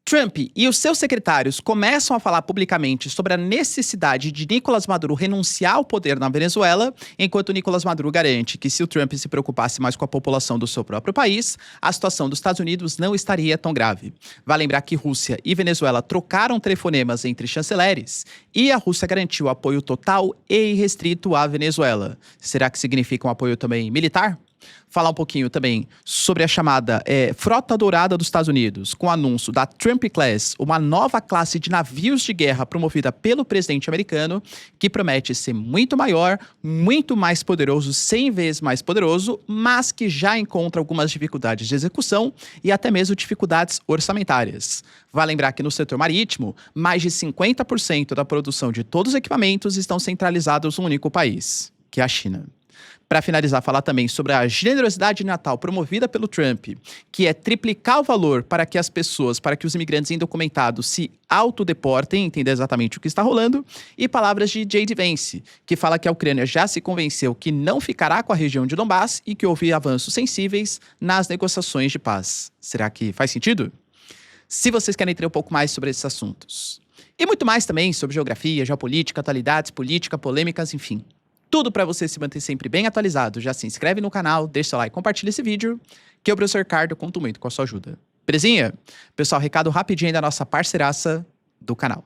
Trump e os seus secretários começam a falar publicamente sobre a necessidade de Nicolás Maduro renunciar ao poder na Venezuela, enquanto Nicolás Maduro garante que se o Trump se preocupasse mais com a população do seu próprio país, a situação dos Estados Unidos não estaria tão grave. Vale lembrar que Rússia e Venezuela trocaram telefonemas entre chanceleres e a Rússia garantiu apoio total e irrestrito à Venezuela. Será que significa um apoio também militar? Falar um pouquinho também sobre a chamada Frota Dourada dos Estados Unidos, com o anúncio da Trump Class, uma nova classe de navios de guerra promovida pelo presidente americano, que promete ser muito maior, muito mais poderoso, 100 vezes mais poderoso, mas que já encontra algumas dificuldades de execução e até mesmo dificuldades orçamentárias. Vale lembrar que no setor marítimo, mais de 50% da produção de todos os equipamentos estão centralizados em um único país, que é a China. Para finalizar, falar também sobre a generosidade natal promovida pelo Trump, que é triplicar o valor para que os imigrantes indocumentados se autodeportem, entender exatamente o que está rolando, e palavras de J.D. Vance, que fala que a Ucrânia já se convenceu que não ficará com a região de Donbass e que houve avanços sensíveis nas negociações de paz. Será que faz sentido? Se vocês querem entender um pouco mais sobre esses assuntos. E muito mais também sobre geografia, geopolítica, atualidades, política, polêmicas, enfim. Tudo para você se manter sempre bem atualizado. Já se inscreve no canal, deixa seu like, compartilha esse vídeo, que eu, professor Ricardo, conto muito com a sua ajuda. Belezinha? Pessoal, recado rapidinho da nossa parceiraça do canal.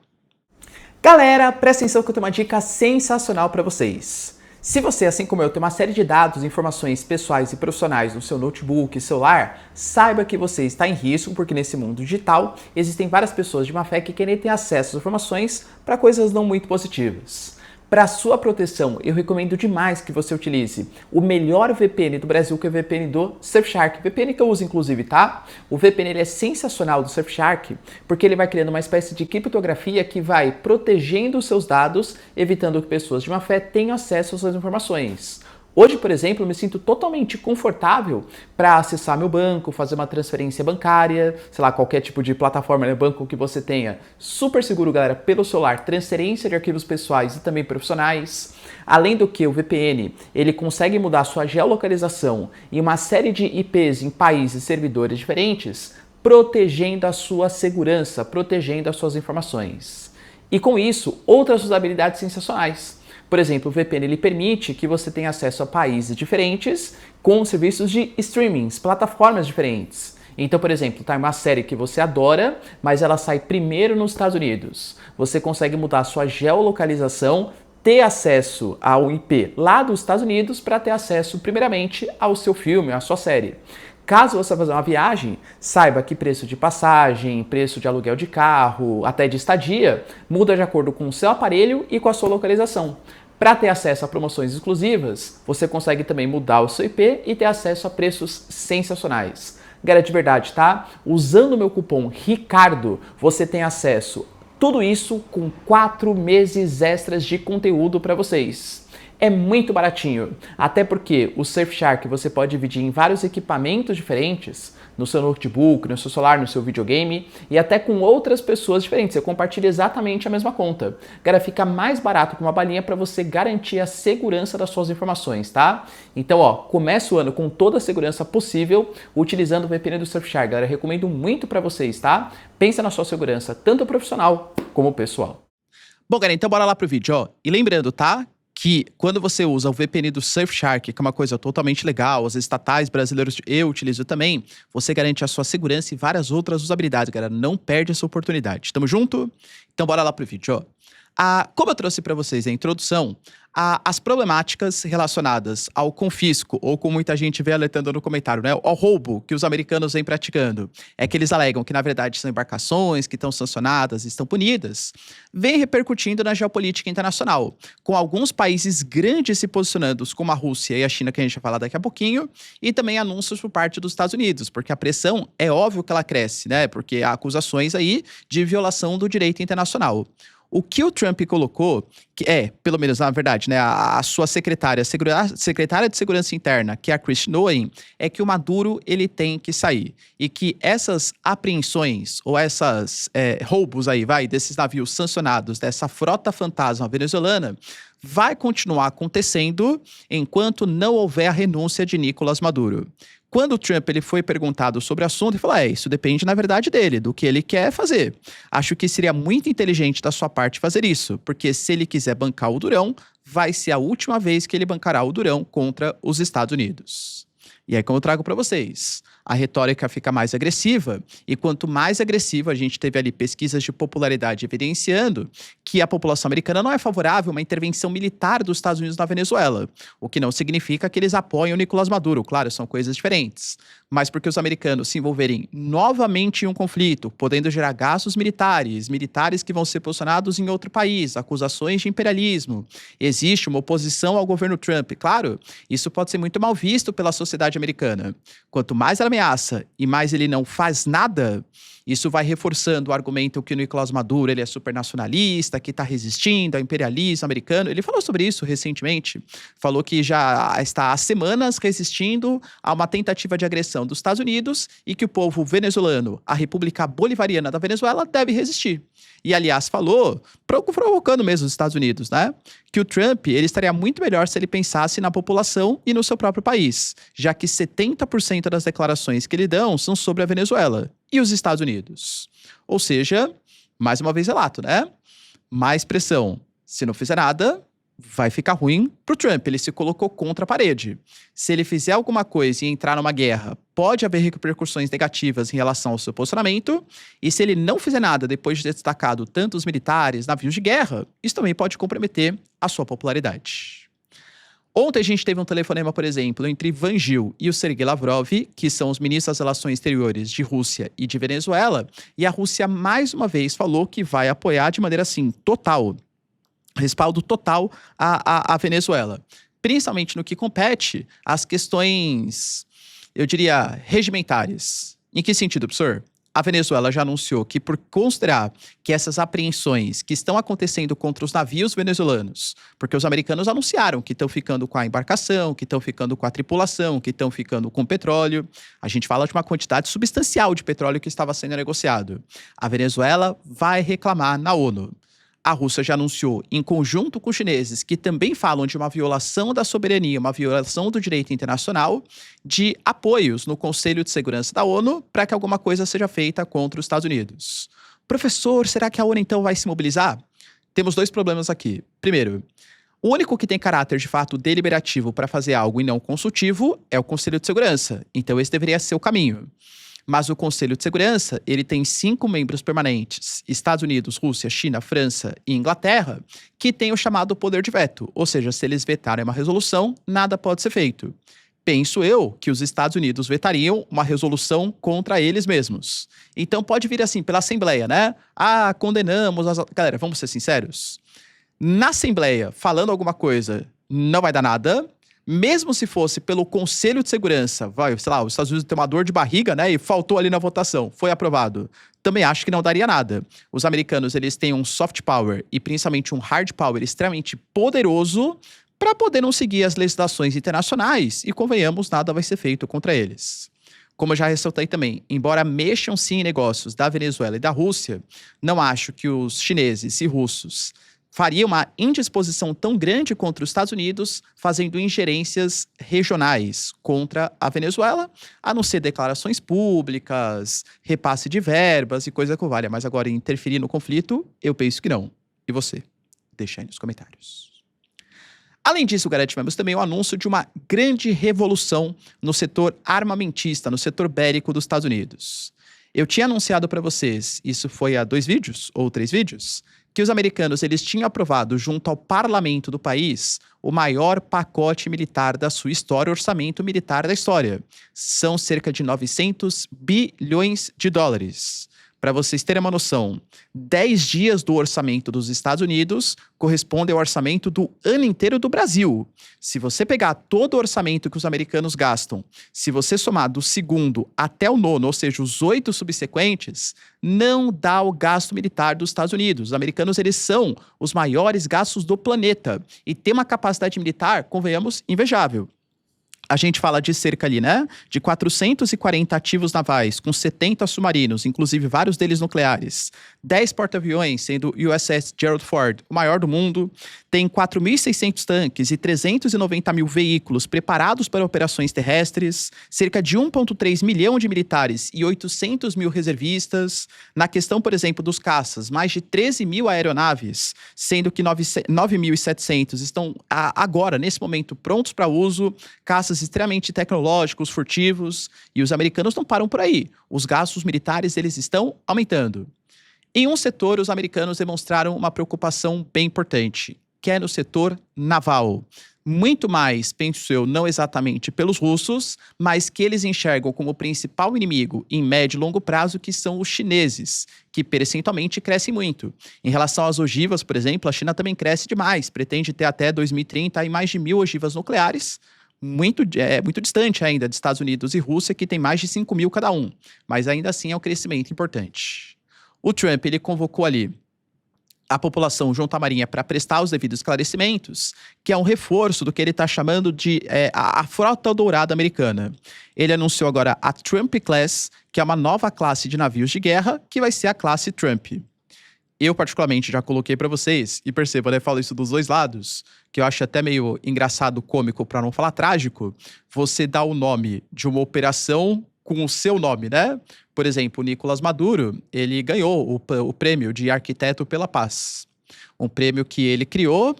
Galera, presta atenção que eu tenho uma dica sensacional para vocês. Se você, assim como eu, tem uma série de dados e informações pessoais e profissionais no seu notebook e celular, saiba que você está em risco, porque nesse mundo digital existem várias pessoas de má fé que querem ter acesso às informações para coisas não muito positivas. Para sua proteção, eu recomendo demais que você utilize o melhor VPN do Brasil, que é o VPN do Surfshark. VPN que eu uso, inclusive, tá? O VPN ele é sensacional do Surfshark, porque ele vai criando uma espécie de criptografia que vai protegendo os seus dados, evitando que pessoas de má fé tenham acesso às suas informações. Hoje, por exemplo, eu me sinto totalmente confortável para acessar meu banco, fazer uma transferência bancária, sei lá, qualquer tipo de plataforma, né, banco que você tenha. Super seguro, galera, pelo celular, transferência de arquivos pessoais e também profissionais. Além do que o VPN, ele consegue mudar sua geolocalização em uma série de IPs em países e servidores diferentes, protegendo a sua segurança, protegendo as suas informações. E com isso, outras usabilidades sensacionais. Por exemplo, o VPN ele permite que você tenha acesso a países diferentes com serviços de streamings, plataformas diferentes. Então, por exemplo, tá uma série que você adora, mas ela sai primeiro nos Estados Unidos. Você consegue mudar a sua geolocalização, ter acesso ao IP lá dos Estados Unidos para ter acesso primeiramente ao seu filme, à sua série. Caso você fazer uma viagem, saiba que preço de passagem, preço de aluguel de carro, até de estadia, muda de acordo com o seu aparelho e com a sua localização. Para ter acesso a promoções exclusivas, você consegue também mudar o seu IP e ter acesso a preços sensacionais. Galera, de verdade, tá? Usando o meu cupom RICARDO, você tem acesso a tudo isso com 4 meses extras de conteúdo para vocês. É muito baratinho, até porque o Surfshark você pode dividir em vários equipamentos diferentes, no seu notebook, no seu celular, no seu videogame e até com outras pessoas diferentes. Você compartilha exatamente a mesma conta. Galera, fica mais barato que uma balinha para você garantir a segurança das suas informações, tá? Então, ó, começa o ano com toda a segurança possível utilizando o VPN do Surfshark. Galera, recomendo muito para vocês, tá? Pensa na sua segurança, tanto profissional como pessoal. Bom, galera, então bora lá pro vídeo, ó. E lembrando, tá? Que quando você usa o VPN do Surfshark, que é uma coisa totalmente legal, as estatais brasileiras eu utilizo também, você garante a sua segurança e várias outras usabilidades, galera. Não perde essa oportunidade. Tamo junto? Então bora lá pro vídeo, ó. Como eu trouxe para vocês a introdução, as problemáticas relacionadas ao confisco, ou como muita gente vê alertando no comentário, né, ao roubo que os americanos vêm praticando, é que eles alegam que, na verdade, são embarcações que estão sancionadas, estão punidas, vem repercutindo na geopolítica internacional, com alguns países grandes se posicionando, como a Rússia e a China, que a gente vai falar daqui a pouquinho, e também anúncios por parte dos Estados Unidos, porque a pressão é óbvio que ela cresce, né, porque há acusações aí de violação do direito internacional. O que o Trump colocou, que pelo menos na verdade, né, a sua secretária de Segurança Interna, que é a Kristi Noem, é que o Maduro ele tem que sair. E que essas apreensões, ou essas roubos aí, desses navios sancionados, dessa frota fantasma venezuelana, vai continuar acontecendo enquanto não houver a renúncia de Nicolás Maduro. Quando o Trump ele foi perguntado sobre o assunto, ele falou: isso depende, na verdade, dele, do que ele quer fazer. Acho que seria muito inteligente da sua parte fazer isso, porque se ele quiser bancar o Durão, vai ser a última vez que ele bancará o Durão contra os Estados Unidos. E aí, como eu trago para vocês, a retórica fica mais agressiva, e quanto mais agressiva, a gente teve ali pesquisas de popularidade evidenciando que a população americana não é favorável a uma intervenção militar dos Estados Unidos na Venezuela, o que não significa que eles apoiam o Nicolás Maduro, claro, são coisas diferentes, mas porque os americanos se envolverem novamente em um conflito, podendo gerar gastos militares que vão ser posicionados em outro país, acusações de imperialismo, existe uma oposição ao governo Trump, claro, isso pode ser muito mal visto pela sociedade americana. Quanto mais ela ameaça e mais ele não faz nada, isso vai reforçando o argumento que o Nicolás Maduro ele é supernacionalista, que está resistindo ao imperialismo americano. Ele falou sobre isso recentemente. Falou que já está há semanas resistindo a uma tentativa de agressão dos Estados Unidos e que o povo venezuelano, a República Bolivariana da Venezuela, deve resistir. E, aliás, falou, provocando mesmo os Estados Unidos, né? Que o Trump ele estaria muito melhor se ele pensasse na população e no seu próprio país, já que 70% das declarações que ele dão são sobre a Venezuela e os Estados Unidos. Ou seja, mais uma vez relato, né? Mais pressão. Se não fizer nada, vai ficar ruim pro Trump. Ele se colocou contra a parede. Se ele fizer alguma coisa e entrar numa guerra, pode haver repercussões negativas em relação ao seu posicionamento. E se ele não fizer nada depois de ter destacado tanto os militares, navios de guerra, isso também pode comprometer a sua popularidade. Ontem a gente teve um telefonema, por exemplo, entre Ivan Gil e o Sergei Lavrov, que são os ministros das Relações Exteriores de Rússia e de Venezuela, e a Rússia mais uma vez falou que vai apoiar de maneira assim, total, respaldo total à Venezuela. Principalmente no que compete às questões, eu diria, regimentares. Em que sentido, professor? A Venezuela já anunciou que, por considerar que essas apreensões que estão acontecendo contra os navios venezuelanos, porque os americanos anunciaram que estão ficando com a embarcação, que estão ficando com a tripulação, que estão ficando com petróleo, a gente fala de uma quantidade substancial de petróleo que estava sendo negociado. A Venezuela vai reclamar na ONU. A Rússia já anunciou, em conjunto com os chineses, que também falam de uma violação da soberania, uma violação do direito internacional, de apoios no Conselho de Segurança da ONU para que alguma coisa seja feita contra os Estados Unidos. Professor, será que a ONU então vai se mobilizar? Temos dois problemas aqui. Primeiro, o único que tem caráter de fato deliberativo para fazer algo e não consultivo é o Conselho de Segurança. Então esse deveria ser o caminho. Mas o Conselho de Segurança, ele tem 5 membros permanentes, Estados Unidos, Rússia, China, França e Inglaterra, que têm o chamado poder de veto, ou seja, se eles vetarem uma resolução, nada pode ser feito. Penso eu que os Estados Unidos vetariam uma resolução contra eles mesmos. Então pode vir assim, pela Assembleia, né? Condenamos as... Galera, vamos ser sinceros. Na Assembleia, falando alguma coisa, não vai dar nada. Mesmo se fosse pelo Conselho de Segurança, sei lá, os Estados Unidos têm uma dor de barriga, né, e faltou ali na votação, foi aprovado. Também acho que não daria nada. Os americanos, eles têm um soft power e principalmente um hard power extremamente poderoso para poder não seguir as legislações internacionais e, convenhamos, nada vai ser feito contra eles. Como eu já ressaltei também, embora mexam sim em negócios da Venezuela e da Rússia, não acho que os chineses e russos faria uma indisposição tão grande contra os Estados Unidos, fazendo ingerências regionais contra a Venezuela, a não ser declarações públicas, repasse de verbas e coisa que valha. Mas agora, interferir no conflito, eu penso que não. E você? Deixa aí nos comentários. Além disso, galera, tivemos também o anúncio de uma grande revolução no setor armamentista, no setor bélico dos Estados Unidos. Eu tinha anunciado para vocês, isso foi há 2 vídeos ou 3 vídeos, que os americanos eles tinham aprovado junto ao parlamento do país o maior pacote militar da sua história, orçamento militar da história. São cerca de 900 bilhões de dólares. Para vocês terem uma noção, 10 dias do orçamento dos Estados Unidos correspondem ao orçamento do ano inteiro do Brasil. Se você pegar todo o orçamento que os americanos gastam, se você somar do segundo até o 9º, ou seja, os 8 subsequentes, não dá o gasto militar dos Estados Unidos. Os americanos, eles são os maiores gastos do planeta e têm uma capacidade militar, convenhamos, invejável. A gente fala de cerca ali, né, de 440 ativos navais, com 70 submarinos, inclusive vários deles nucleares. 10 porta-aviões, sendo o USS Gerald Ford, o maior do mundo. Tem 4.600 tanques e 390 mil veículos preparados para operações terrestres. Cerca de 1,3 milhão de militares e 800 mil reservistas. Na questão, por exemplo, dos caças, mais de 13 mil aeronaves, sendo que 9.700 estão agora, nesse momento, prontos para uso. Caças extremamente tecnológicos, furtivos, e os americanos não param por aí. Os gastos militares, eles estão aumentando. Em um setor, os americanos demonstraram uma preocupação bem importante, que é no setor naval. Muito mais, penso eu, não exatamente pelos russos, mas que eles enxergam como principal inimigo em médio e longo prazo, que são os chineses, que percentualmente crescem muito. Em relação às ogivas, por exemplo, a China também cresce demais, pretende ter até 2030 aí mais de 1.000 ogivas nucleares, muito distante ainda dos Estados Unidos e Rússia, que tem mais de 5 mil cada um. Mas ainda assim é um crescimento importante. O Trump, ele convocou ali a população junto à Marinha para prestar os devidos esclarecimentos, que é um reforço do que ele está chamando de a Frota Dourada Americana. Ele anunciou agora a Trump Class, que é uma nova classe de navios de guerra, que vai ser a classe Trump. Eu, particularmente, já coloquei para vocês, e perceba, né, falo isso dos dois lados, que eu acho até meio engraçado, cômico, para não falar trágico, você dá o nome de uma operação com o seu nome, né? Por exemplo, o Nicolás Maduro, ele ganhou o prêmio de Arquiteto pela Paz. Um prêmio que ele criou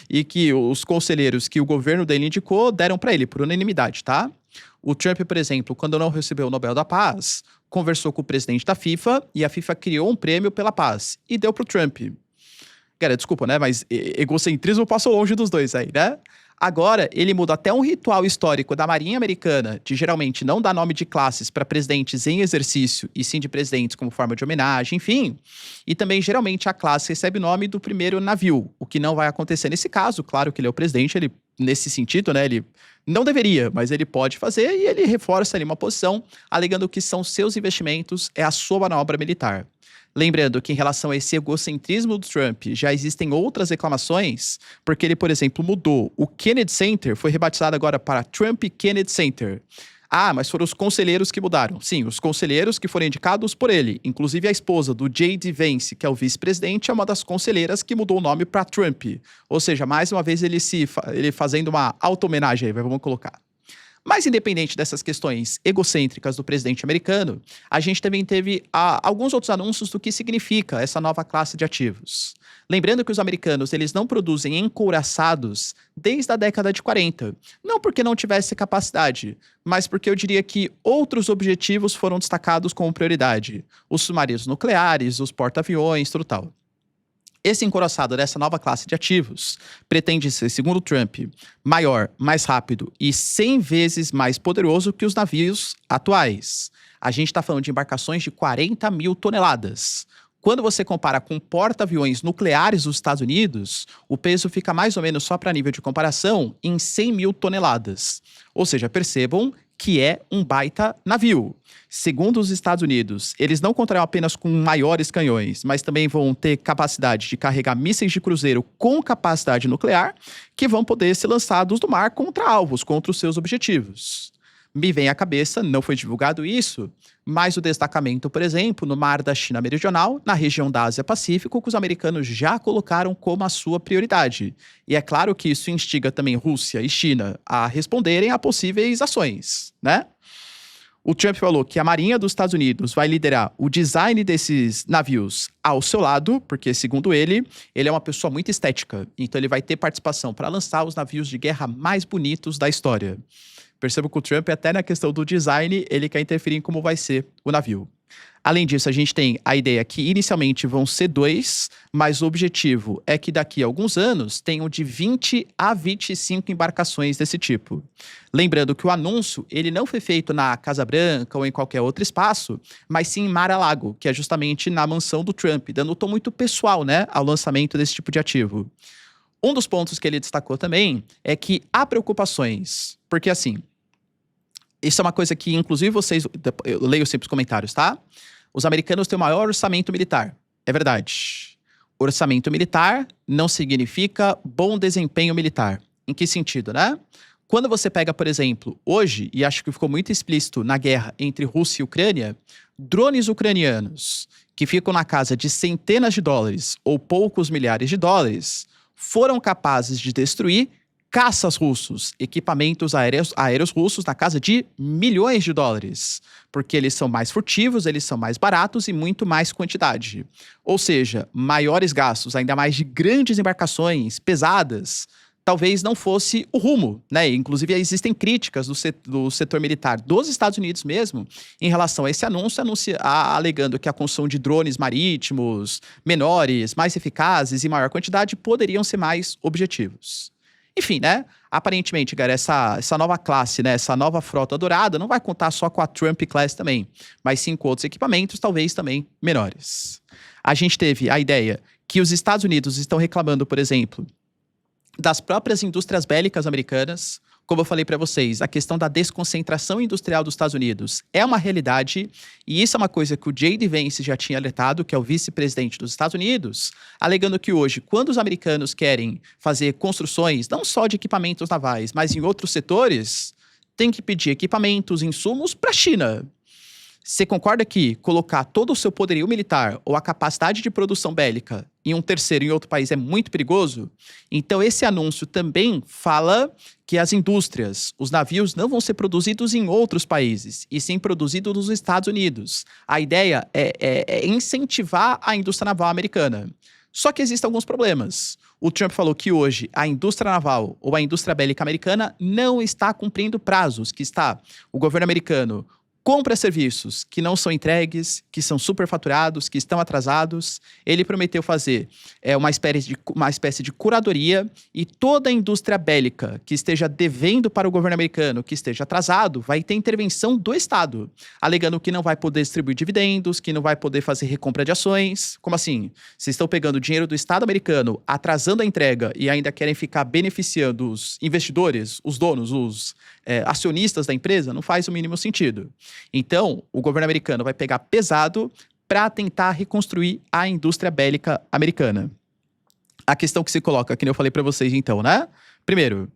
e que os conselheiros que o governo dele indicou deram para ele, por unanimidade, tá? O Trump, por exemplo, quando não recebeu o Nobel da Paz, conversou com o presidente da FIFA e a FIFA criou um prêmio pela paz e deu pro Trump. Cara, desculpa, né? Mas egocentrismo passou longe dos dois aí, né? Agora, ele muda até um ritual histórico da Marinha Americana, de geralmente não dar nome de classes para presidentes em exercício, e sim de presidentes como forma de homenagem, enfim. E também, geralmente, a classe recebe o nome do primeiro navio, o que não vai acontecer nesse caso. Claro que ele é o presidente, ele, nesse sentido, né, ele não deveria, mas ele pode fazer, e ele reforça ali uma posição, alegando que são seus investimentos, é a sua manobra militar. Lembrando que em relação a esse egocentrismo do Trump, já existem outras reclamações, porque ele, por exemplo, mudou o Kennedy Center, foi rebatizado agora para Trump Kennedy Center. Ah, mas foram os conselheiros que mudaram. Sim, os conselheiros que foram indicados por ele. Inclusive a esposa do J.D. Vance, que é o vice-presidente, é uma das conselheiras que mudou o nome para Trump. Ou seja, mais uma vez ele fazendo uma auto-homenagem aí, vamos colocar. Mas independente dessas questões egocêntricas do presidente americano, a gente também teve alguns outros anúncios do que significa essa nova classe de ativos. Lembrando que os americanos, eles não produzem encouraçados desde a década de 40. Não porque não tivesse capacidade, mas porque eu diria que outros objetivos foram destacados como prioridade. Os submarinos nucleares, os porta-aviões, tudo tal. Esse encouraçado dessa nova classe de ativos pretende ser, segundo Trump, maior, mais rápido e 100 vezes mais poderoso que os navios atuais. A gente está falando de embarcações de 40 mil toneladas. Quando você compara com porta-aviões nucleares dos Estados Unidos, o peso fica mais ou menos, só para nível de comparação, em 100 mil toneladas. Ou seja, percebam que é um baita navio. Segundo os Estados Unidos, eles não contarão apenas com maiores canhões, mas também vão ter capacidade de carregar mísseis de cruzeiro com capacidade nuclear, que vão poder ser lançados do mar contra alvos, contra os seus objetivos. Me vem à cabeça, não foi divulgado isso, mas o destacamento, por exemplo, no mar da China Meridional, na região da Ásia-Pacífico, que os americanos já colocaram como a sua prioridade. E é claro que isso instiga também Rússia e China a responderem a possíveis ações, né? O Trump falou que a Marinha dos Estados Unidos vai liderar o design desses navios ao seu lado, porque, segundo ele é uma pessoa muito estética. Então ele vai ter participação para lançar os navios de guerra mais bonitos da história. Percebo que o Trump, até na questão do design, ele quer interferir em como vai ser o navio. Além disso, a gente tem a ideia que inicialmente vão ser 2, mas o objetivo é que daqui a alguns anos tenham de 20 a 25 embarcações desse tipo. Lembrando que o anúncio ele não foi feito na Casa Branca ou em qualquer outro espaço, mas sim em Mar-a-Lago, que é justamente na mansão do Trump, dando um tom muito pessoal, né, ao lançamento desse tipo de ativo. Um dos pontos que ele destacou também é que há preocupações, porque assim, isso é uma coisa que, inclusive, eu leio sempre os comentários, tá? Os americanos têm o maior orçamento militar. É verdade. Orçamento militar não significa bom desempenho militar. Em que sentido, né? Quando você pega, por exemplo, hoje, e acho que ficou muito explícito na guerra entre Rússia e Ucrânia, drones ucranianos que ficam na casa de centenas de dólares ou poucos milhares de dólares foram capazes de destruir caças russos, equipamentos aéreos russos na casa de milhões de dólares, porque eles são mais furtivos, eles são mais baratos e muito mais quantidade. Ou seja, maiores gastos, ainda mais de grandes embarcações pesadas, talvez não fosse o rumo, né? Inclusive, existem críticas do setor militar dos Estados Unidos mesmo em relação a esse anúncio, alegando que a construção de drones marítimos menores, mais eficazes e maior quantidade poderiam ser mais objetivos. Enfim, né? Aparentemente, cara, essa nova classe, né? Essa nova frota dourada não vai contar só com a Trump Class também, mas sim com outros equipamentos, talvez também menores. A gente teve a ideia que os Estados Unidos estão reclamando, por exemplo, das próprias indústrias bélicas americanas. Como eu falei para vocês, a questão da desconcentração industrial dos Estados Unidos é uma realidade, e isso é uma coisa que o J.D. Vance já tinha alertado, que é o vice-presidente dos Estados Unidos, alegando que hoje, quando os americanos querem fazer construções, não só de equipamentos navais, mas em outros setores, tem que pedir equipamentos, insumos para a China. Você concorda que colocar todo o seu poderio militar ou a capacidade de produção bélica em um terceiro, em outro país, é muito perigoso? Então, esse anúncio também fala que as indústrias, os navios, não vão ser produzidos em outros países, e sim produzidos nos Estados Unidos. A ideia é incentivar a indústria naval americana. Só que existem alguns problemas. O Trump falou que hoje a indústria naval ou a indústria bélica americana não está cumprindo prazos, o governo americano compra serviços que não são entregues, que são superfaturados, que estão atrasados. Ele prometeu fazer uma espécie de curadoria, e toda a indústria bélica que esteja devendo para o governo americano, que esteja atrasado, vai ter intervenção do Estado, alegando que não vai poder distribuir dividendos, que não vai poder fazer recompra de ações. Como assim? Vocês estão pegando o dinheiro do Estado americano, atrasando a entrega e ainda querem ficar beneficiando os investidores, os donos, os acionistas da empresa? Não faz o mínimo sentido. Então, o governo americano vai pegar pesado para tentar reconstruir a indústria bélica americana. A questão que se coloca, que nem eu falei para vocês então, né? Primeiro,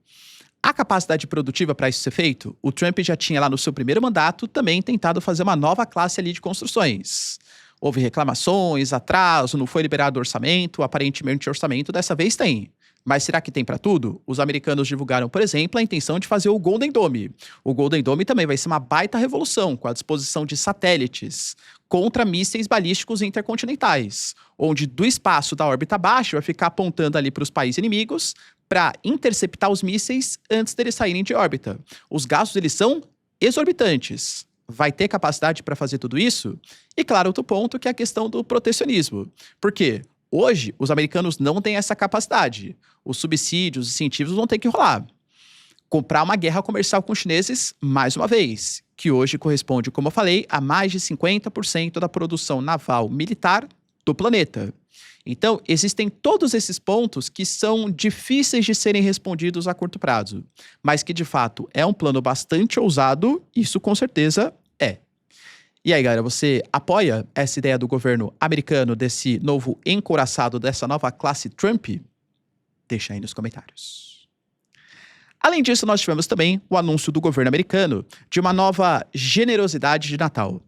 a capacidade produtiva para isso ser feito, o Trump já tinha lá no seu primeiro mandato também tentado fazer uma nova classe ali de construções. Houve reclamações, atraso, não foi liberado o orçamento, aparentemente o orçamento dessa vez tem. Mas será que tem para tudo? Os americanos divulgaram, por exemplo, a intenção de fazer o Golden Dome. O Golden Dome também vai ser uma baita revolução, com a disposição de satélites contra mísseis balísticos intercontinentais, onde do espaço da órbita baixa vai ficar apontando ali para os países inimigos para interceptar os mísseis antes deles saírem de órbita. Os gastos, eles são exorbitantes. Vai ter capacidade para fazer tudo isso? E claro, outro ponto que é a questão do protecionismo. Por quê? Hoje, os americanos não têm essa capacidade. Os subsídios, os incentivos vão ter que rolar. Comprar uma guerra comercial com os chineses, mais uma vez, que hoje corresponde, como eu falei, a mais de 50% da produção naval militar do planeta. Então, existem todos esses pontos que são difíceis de serem respondidos a curto prazo, mas que, de fato, é um plano bastante ousado, isso com certeza é. E aí, galera, você apoia essa ideia do governo americano, desse novo encouraçado, dessa nova classe Trump? Deixa aí nos comentários. Além disso, nós tivemos também o anúncio do governo americano de uma nova generosidade de Natal.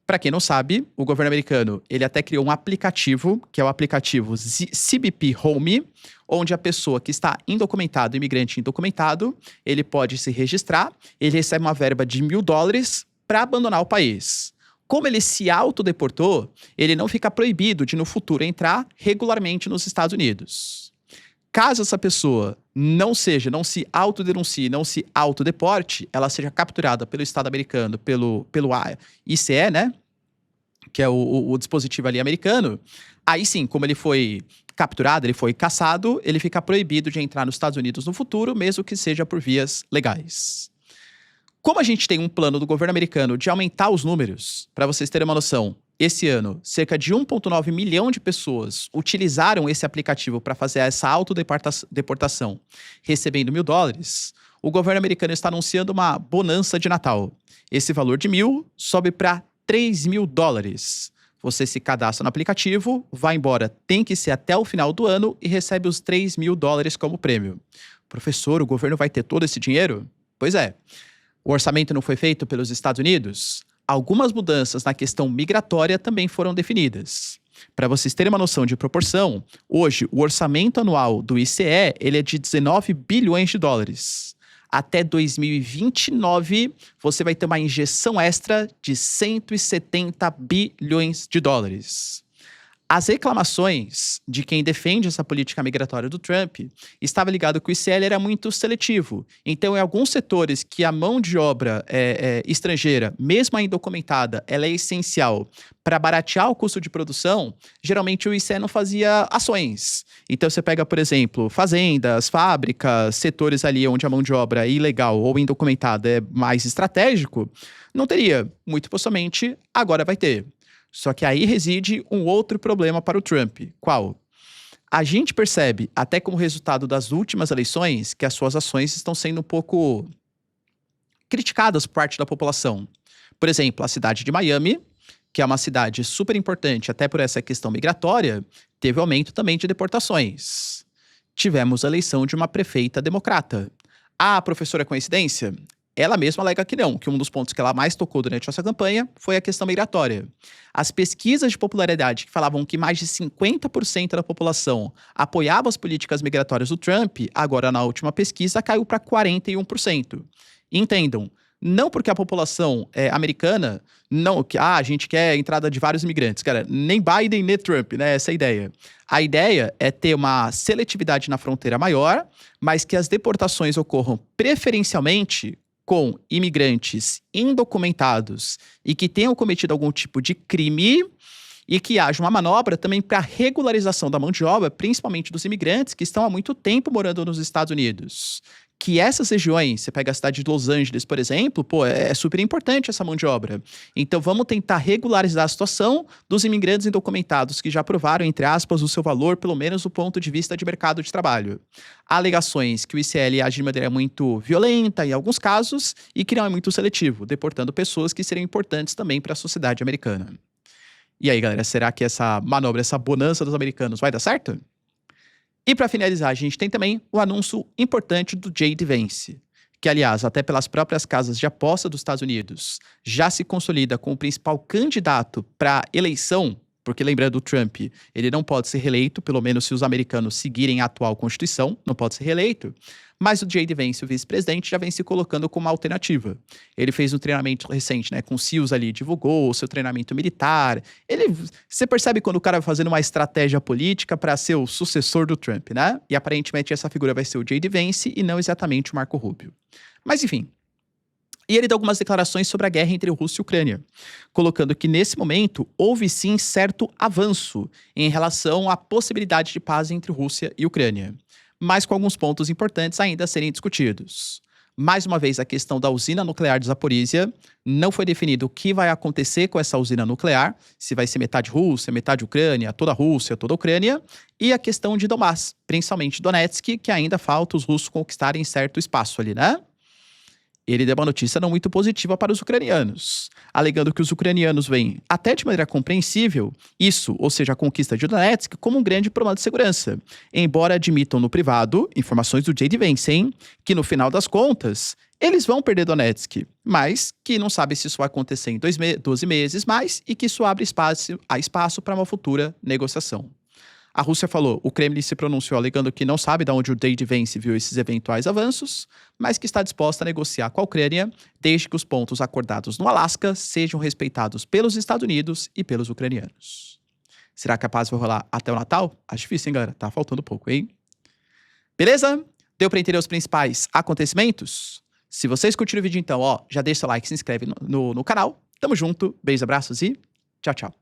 Para quem não sabe, o governo americano ele até criou um aplicativo, que é o aplicativo CBP Home, onde a pessoa que está indocumentado, imigrante indocumentado, ele pode se registrar, ele recebe uma verba de $1.000 para abandonar o país. Como ele se autodeportou, ele não fica proibido de, no futuro, entrar regularmente nos Estados Unidos. Caso essa pessoa não se autodenuncie, não se autodeporte, ela seja capturada pelo Estado americano, pelo ICE, né? Que é o dispositivo ali americano. Aí sim, como ele foi capturado, ele foi caçado, ele fica proibido de entrar nos Estados Unidos no futuro, mesmo que seja por vias legais. Como a gente tem um plano do governo americano de aumentar os números, para vocês terem uma noção, esse ano, cerca de 1,9 milhão de pessoas utilizaram esse aplicativo para fazer essa autodeportação, recebendo $1.000, o governo americano está anunciando uma bonança de Natal. Esse valor de 1.000 sobe para $3.000. Você se cadastra no aplicativo, vai embora, tem que ser até o final do ano e recebe os $3.000 como prêmio. Professor, o governo vai ter todo esse dinheiro? Pois é. O orçamento não foi feito pelos Estados Unidos? Algumas mudanças na questão migratória também foram definidas. Para vocês terem uma noção de proporção, hoje o orçamento anual do ICE ele é de 19 bilhões de dólares. Até 2029, você vai ter uma injeção extra de 170 bilhões de dólares. As reclamações de quem defende essa política migratória do Trump estava ligado que o ICL era muito seletivo. Então, em alguns setores que a mão de obra estrangeira, mesmo a indocumentada, ela é essencial para baratear o custo de produção, geralmente o ICE não fazia ações. Então, você pega, por exemplo, fazendas, fábricas, setores ali onde a mão de obra é ilegal ou indocumentada é mais estratégico, não teria. Muito possivelmente, agora vai ter. Só que aí reside um outro problema para o Trump. Qual? A gente percebe, até como resultado das últimas eleições, que as suas ações estão sendo um pouco criticadas por parte da população. Por exemplo, a cidade de Miami, que é uma cidade super importante até por essa questão migratória, teve aumento também de deportações. Tivemos a eleição de uma prefeita democrata. Ah, professora, coincidência? Ela mesma alega que não, que um dos pontos que ela mais tocou durante essa campanha foi a questão migratória. As pesquisas de popularidade que falavam que mais de 50% da população apoiava as políticas migratórias do Trump, agora na última pesquisa caiu para 41%. Entendam, não porque a população americana, não, a gente quer a entrada de vários imigrantes, cara, nem Biden nem Trump, né, essa é a ideia. A ideia é ter uma seletividade na fronteira maior, mas que as deportações ocorram preferencialmente com imigrantes indocumentados e que tenham cometido algum tipo de crime e que haja uma manobra também para a regularização da mão de obra, principalmente dos imigrantes que estão há muito tempo morando nos Estados Unidos. Que essas regiões, você pega a cidade de Los Angeles, por exemplo, é super importante essa mão de obra. Então vamos tentar regularizar a situação dos imigrantes indocumentados que já provaram, entre aspas, o seu valor, pelo menos do ponto de vista de mercado de trabalho. Há alegações que o ICL age de maneira muito violenta em alguns casos e que não é muito seletivo, deportando pessoas que seriam importantes também para a sociedade americana. E aí, galera, será que essa manobra, essa bonança dos americanos vai dar certo? E para finalizar, a gente tem também o anúncio importante do J.D. Vance, que, aliás, até pelas próprias casas de aposta dos Estados Unidos, já se consolida como o principal candidato para eleição, porque lembrando do Trump, ele não pode ser reeleito, pelo menos se os americanos seguirem a atual Constituição, não pode ser reeleito. Mas o J.D. Vance, o vice-presidente, já vem se colocando como uma alternativa. Ele fez um treinamento recente, né, com o SEALs ali, divulgou o seu treinamento militar. Você percebe quando o cara vai fazendo uma estratégia política para ser o sucessor do Trump, né? E aparentemente essa figura vai ser o J.D. Vance e não exatamente o Marco Rubio. Mas enfim. E ele deu algumas declarações sobre a guerra entre Rússia e Ucrânia, colocando que nesse momento houve sim certo avanço em relação à possibilidade de paz entre Rússia e Ucrânia, mas com alguns pontos importantes ainda a serem discutidos. Mais uma vez, a questão da usina nuclear de Zaporizhia, não foi definido o que vai acontecer com essa usina nuclear, se vai ser metade Rússia, metade Ucrânia, toda a Rússia, toda a Ucrânia, e a questão de Donbas, principalmente Donetsk, que ainda falta os russos conquistarem certo espaço ali, né? Ele deu uma notícia não muito positiva para os ucranianos, alegando que os ucranianos veem, até de maneira compreensível, isso, ou seja, a conquista de Donetsk, como um grande problema de segurança. Embora admitam no privado, informações do J.D. Vance, que no final das contas, eles vão perder Donetsk, mas que não sabe se isso vai acontecer em 12 meses mais e que isso abre espaço para uma futura negociação. A Rússia falou, o Kremlin se pronunciou alegando que não sabe de onde o J.D. Vance viu esses eventuais avanços, mas que está disposta a negociar com a Ucrânia, desde que os pontos acordados no Alasca sejam respeitados pelos Estados Unidos e pelos ucranianos. Será que a paz vai rolar até o Natal? Acho difícil, hein, galera? Tá faltando pouco, hein? Beleza? Deu para entender os principais acontecimentos? Se vocês curtiram o vídeo, então, já deixa seu like, se inscreve no canal. Tamo junto, beijos, abraços e tchau, tchau.